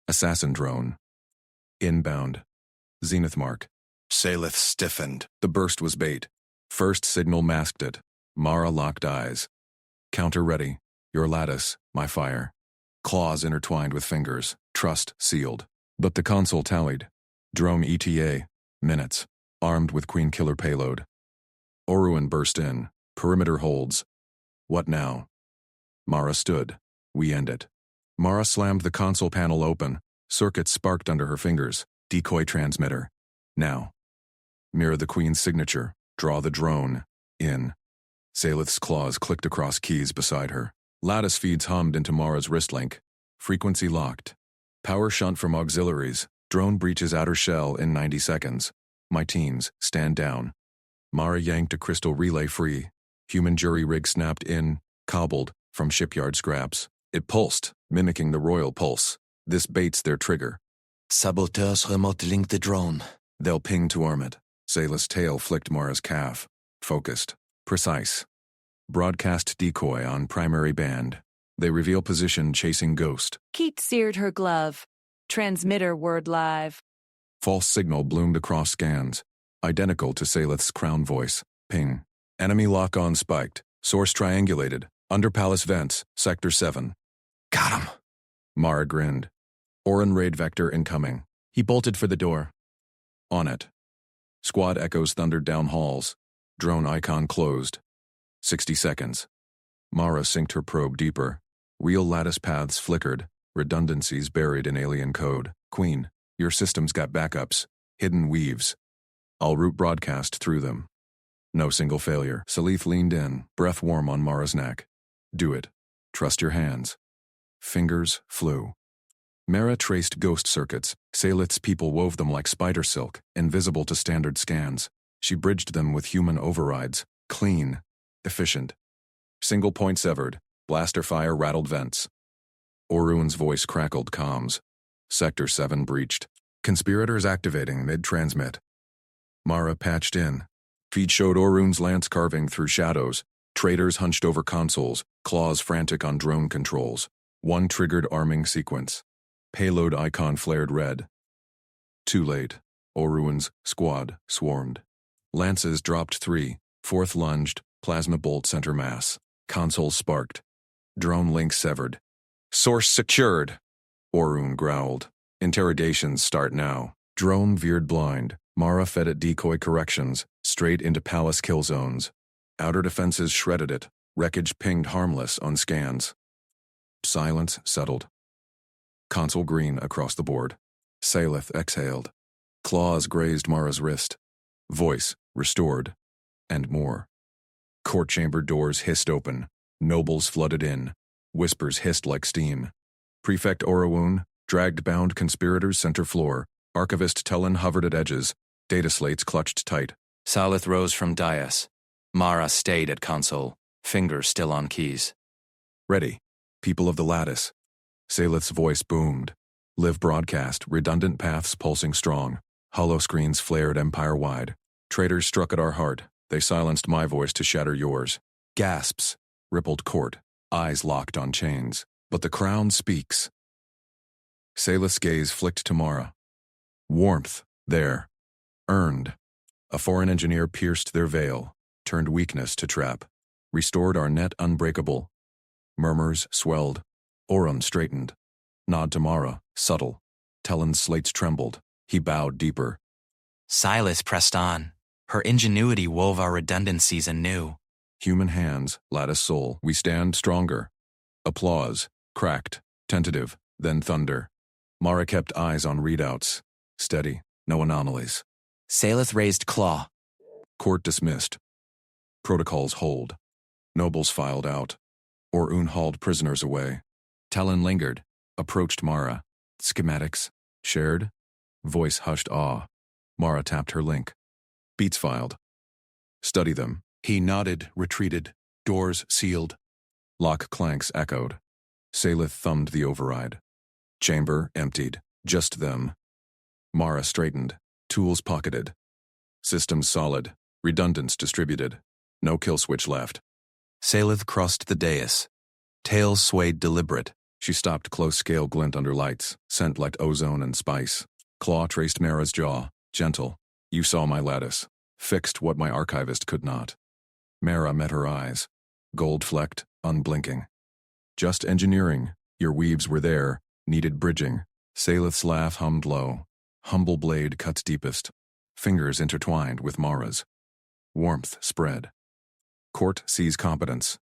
Assassin drone. Inbound. Zenith mark. Salith stiffened. The burst was bait. First signal masked it. Mara locked eyes. Counter ready. Your lattice, my fire. Claws intertwined with fingers. Trust sealed. But the console tallied. Drone ETA. Minutes. Armed with Queen Killer payload. Orun burst in. Perimeter holds. What now? Mara stood. We end it. Mara slammed the console panel open. Circuits sparked under her fingers. Decoy transmitter. Now. Mirror the Queen's signature. Draw the drone. In. Salith's claws clicked across keys beside her. Lattice feeds hummed into Mara's wrist link. Frequency locked. Power shunt from auxiliaries. Drone breaches outer shell in 90 seconds. My teens, stand down. Mara yanked a crystal relay free. Human jury rig snapped in, cobbled, from shipyard scraps. It pulsed, mimicking the royal pulse. This baits their trigger. Saboteurs remote link the drone. They'll ping to arm it. Salith's tail flicked Mara's calf. Focused. Precise. Broadcast decoy on primary band. They reveal position chasing ghost. Keat seared her glove. Transmitter word live. False signal bloomed across scans. Identical to Salith's crown voice. Ping. Enemy lock-on spiked. Source triangulated. Under palace vents. Sector 7. Got him. Mara grinned. Orun raid vector incoming. He bolted for the door. On it. Squad echoes thundered down halls. Drone icon closed. 60 seconds. Mara synced her probe deeper. Real lattice paths flickered. Redundancies buried in alien code. Queen, your system's got backups. Hidden weaves. I'll route broadcast through them. No single failure. Salith leaned in, breath warm on Mara's neck. Do it. Trust your hands. Fingers flew. Mara traced ghost circuits. Salith's people wove them like spider silk, invisible to standard scans. She bridged them with human overrides. Clean. Efficient. Single point severed. Blaster fire rattled vents. Orun's voice crackled comms. Sector 7 breached. Conspirators activating mid-transmit. Mara patched in. Feed showed Orun's lance carving through shadows. Traitors hunched over consoles, claws frantic on drone controls. One triggered arming sequence. Payload icon flared red. Too late. Orun's squad swarmed. Lances dropped 3. Fourth lunged. Plasma bolt center mass. Console sparked. Drone link severed. Source secured. Orun growled. Interrogations start now. Drone veered blind. Mara fed it decoy corrections, straight into palace kill zones. Outer defenses shredded it. Wreckage pinged harmless on scans. Silence settled. Console green across the board. Salith exhaled. Claws grazed Mara's wrist. Voice restored. And more. Court chamber doors hissed open. Nobles flooded in. Whispers hissed like steam. Prefect Orun dragged bound conspirators center floor. Archivist Tellen hovered at edges. Data slates clutched tight. Salith rose from dais. Mara stayed at console, fingers still on keys. Ready. People of the lattice. Salith's voice boomed. Live broadcast, redundant paths pulsing strong. Hollow screens flared empire-wide. Traitors struck at our heart. They silenced my voice to shatter yours. Gasps. Rippled court. Eyes locked on chains. But the crown speaks. Saleth's gaze flicked to Mara. Warmth, there. Earned. A foreign engineer pierced their veil, turned weakness to trap, restored our net unbreakable. Murmurs swelled. Orun straightened. Nod to Mara, subtle. Talon's slates trembled. He bowed deeper. Silas pressed on. Her ingenuity wove our redundancies anew. Human hands, lattice soul, we stand stronger. Applause, cracked, tentative, then thunder. Mara kept eyes on readouts. Steady, no anomalies. Saleth raised claw. Court dismissed. Protocols hold. Nobles filed out. Orun hauled prisoners away. Talon lingered, approached Mara. Schematics, shared. Voice hushed awe. Mara tapped her link. Beats filed. Study them. He nodded, retreated. Doors sealed. Lock clanks echoed. Saleth thumbed the override. Chamber emptied. Just them. Mara straightened. Tools pocketed. Systems solid. Redundants distributed. No kill switch left. Saleth crossed the dais. Tails swayed deliberate. She stopped close scale glint under lights. Scent like ozone and spice. Claw traced Mara's jaw. Gentle. You saw my lattice. Fixed what my archivist could not. Mara met her eyes. Gold-flecked, unblinking. Just engineering. Your weaves were there. Needed bridging. Saleth's laugh hummed low. Humble blade cuts deepest. Fingers intertwined with Mara's. Warmth spread. Court sees competence.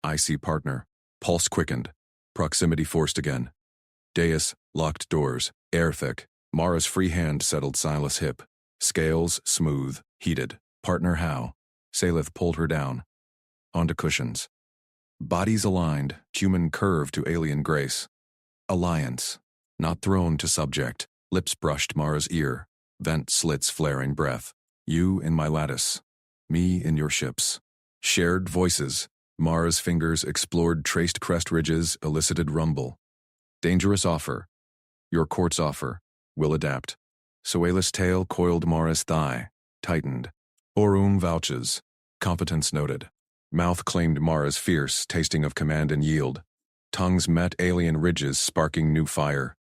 I see partner. Pulse quickened. Proximity forced again. Dais, locked doors, air thick. Mara's free hand settled Silas' hip. Scales, smooth, heated. Partner how? Saleth pulled her down. Onto cushions. Bodies aligned, human curve to alien grace. Alliance. Not throne to subject. Lips brushed Mara's ear. Vent slits flaring breath. You in my lattice. Me in your ships. Shared voices. Mara's fingers explored traced crest ridges, elicited rumble. Dangerous offer. Your court's offer. Will adapt. Suela's tail coiled Mara's thigh. Tightened. Orun vouches. Competence noted. Mouth claimed Mara's fierce, tasting of command and yield. Tongues met alien ridges, sparking new fire.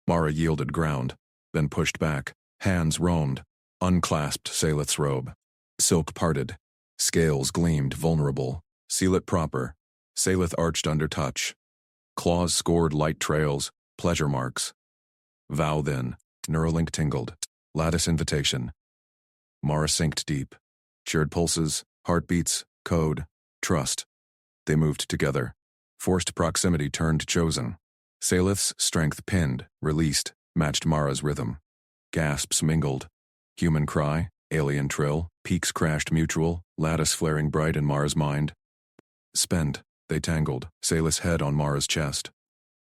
Mara yielded ground, then pushed back. Hands roamed. Unclasped Saleth's robe. Silk parted. Scales gleamed, vulnerable. Seal it proper. Saleth arched under touch. Claws scored light trails, pleasure marks. Vow then. Neuralink tingled. Lattice invitation. Mara synced deep. Shared pulses, heartbeats, code, trust. They moved together. Forced proximity turned chosen. Saleth's strength pinned, released, matched Mara's rhythm. Gasps mingled. Human cry, alien trill, peaks crashed mutual, lattice flaring bright in Mara's mind. Spend, they tangled, Saleth's head on Mara's chest.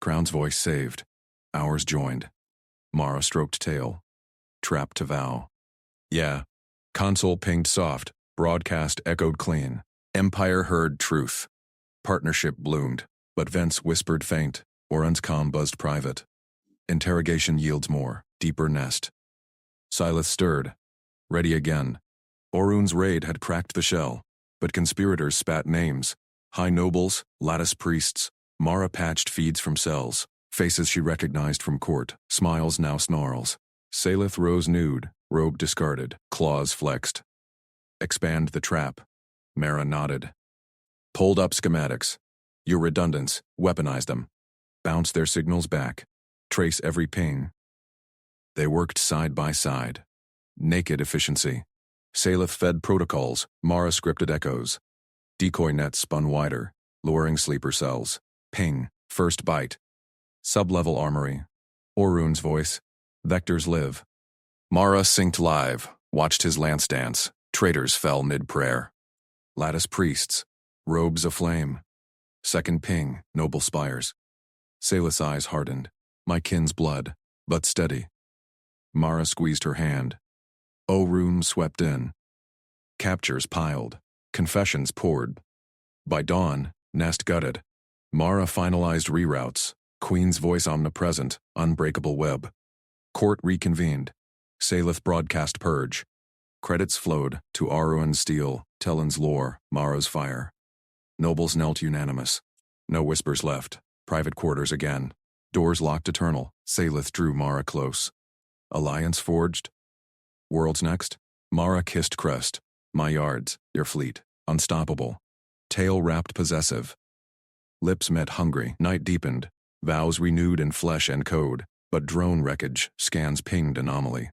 Crown's voice saved. Ours joined. Mara stroked tail. Trapped to vow. Yeah. Console pinged soft. Broadcast echoed clean. Empire heard truth. Partnership bloomed, but vents whispered faint. Orun's comm buzzed private. Interrogation yields more. Deeper nest. Silas stirred. Ready again. Orun's raid had cracked the shell, but conspirators spat names. High nobles, lattice priests. Mara patched feeds from cells. Faces she recognized from court. Smiles now snarls. Saleth rose nude, robe discarded, claws flexed. Expand the trap. Mara nodded. Pulled up schematics. Your redundants, weaponize them. Bounce their signals back. Trace every ping. They worked side by side. Naked efficiency. Saleth fed protocols, Mara scripted echoes. Decoy nets spun wider, luring sleeper cells. Ping, first bite. Sub-level armory. Orun's voice. Vectors live. Mara synced live, watched his lance dance. Traitors fell mid-prayer. Lattice priests. Robes aflame. Second ping, noble spires. Saleth's eyes hardened. My kin's blood, but steady. Mara squeezed her hand. Orun swept in. Captures piled. Confessions poured. By dawn, nest gutted. Mara finalized reroutes. Queen's voice omnipresent, unbreakable web. Court reconvened. Saleth broadcast purge. Credits flowed to Orun's steel, Talon's lore, Mara's fire. Nobles knelt unanimous. No whispers left. Private quarters again. Doors locked eternal. Salith drew Mara close. Alliance forged? Worlds next? Mara kissed crest. My yards, your fleet. Unstoppable. Tail wrapped possessive. Lips met hungry. Night deepened. Vows renewed in flesh and code. But drone wreckage, scans pinged anomaly.